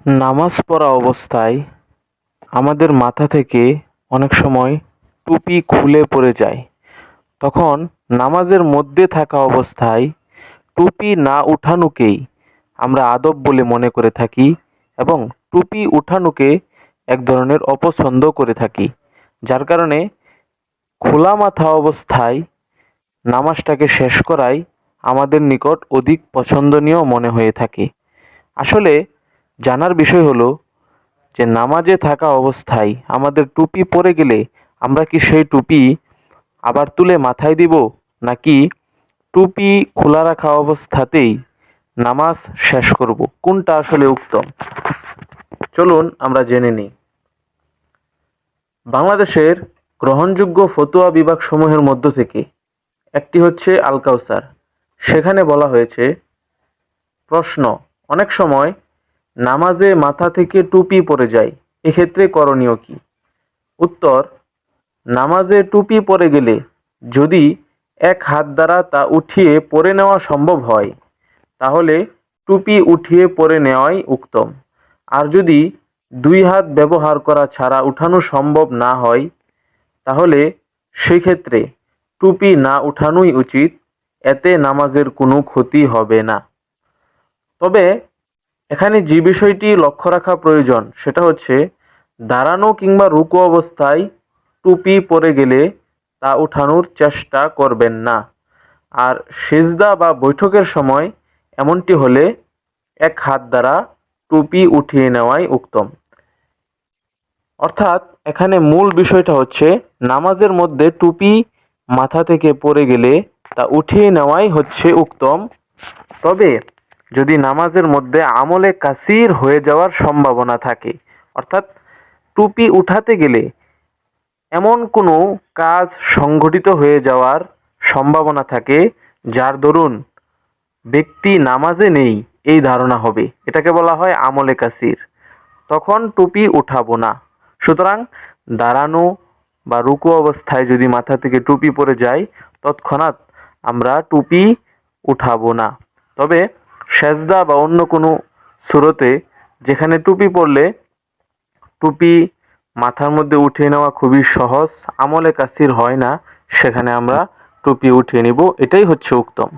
নামাজ পড়া অবস্থায় আমাদের মাথা থেকে অনেক সময় টুপি খুলে পড়ে যায়। তখন নামাজের মধ্যে থাকা অবস্থায় টুপি না উঠানোকেই আমরা আদব বলে মনে করে থাকি এবং টুপি উঠানোকে এক ধরনের অপছন্দ করে থাকি, যার কারণে খোলা মাথা অবস্থায় নামাজটাকে শেষ করাই আমাদের নিকট অধিক পছন্দনীয় মনে হয়ে থাকে। আসলে জানার বিষয় হলো যে নামাজে থাকা অবস্থায় আমাদের টুপি পরে গেলে আমরা কি সেই টুপি আবার তুলে মাথায় দিব, নাকি টুপি খোলা রাখা অবস্থাতেই নামাজ শেষ করব? কোনটা আসলে উত্তম? চলুন আমরা জেনে নিই। বাংলাদেশের গ্রহণযোগ্য ফতোয়া বিভাগ সমূহের মধ্য থেকে একটি হচ্ছে আল কাউসার। সেখানে বলা হয়েছে, প্রশ্ন, অনেক সময় নামাজে মাথা থেকে টুপি পড়ে যায়, এক্ষেত্রে করণীয় কি? উত্তর, নামাজে টুপি পরে গেলে যদি এক হাত দ্বারা তা উঠিয়ে পরে নেওয়া সম্ভব হয় তাহলে টুপি উঠিয়ে পরে নেওয়াই উত্তম। আর যদি দুই হাত ব্যবহার করা ছাড়া উঠানো সম্ভব না হয় তাহলে সেক্ষেত্রে টুপি না উঠানোই উচিত, এতে নামাজের কোনো ক্ষতি হবে না। তবে এখানে যে বিষয়টি লক্ষ্য রাখা প্রয়োজন সেটা হচ্ছে, দাঁড়ানো কিংবা রুকু অবস্থায় টুপি পরে গেলে তা উঠানোর চেষ্টা করবেন না। আর সিজদা বা বৈঠকের সময় এমনটি হলে এক হাত দ্বারা টুপি উঠিয়ে নেওয়াই উত্তম। অর্থাৎ এখানে মূল বিষয়টা হচ্ছে, নামাজের মধ্যে টুপি মাথা থেকে পড়ে গেলে তা উঠিয়ে নেওয়াই হচ্ছে উত্তম। তবে যদি নামাজের মধ্যে আমলে কাসির হয়ে যাওয়ার সম্ভাবনা থাকে, অর্থাৎ টুপি উঠাতে গেলে এমন কোনো কাজ সংঘটিত হয়ে যাওয়ার সম্ভাবনা থাকে যার দরুন ব্যক্তি নামাজে নেই এই ধারণা হবে, এটাকে বলা হয় আমলে কাসির, তখন টুপি উঠাবো না। সুতরাং দাঁড়ানো বা রুকু অবস্থায় যদি মাথা থেকে টুপি পড়ে যায় তৎক্ষণাৎ আমরা টুপি উঠাবো না। তবে সেজদা বা অন্য কোনো সুরতে যেখানে টুপি পরলে টুপি মাথার মধ্যে উঠিয়ে নেওয়া খুবই সহজ, আমলে কাসির হয় না, সেখানে আমরা টুপি উঠিয়ে নিব, এটাই হচ্ছে উত্তম।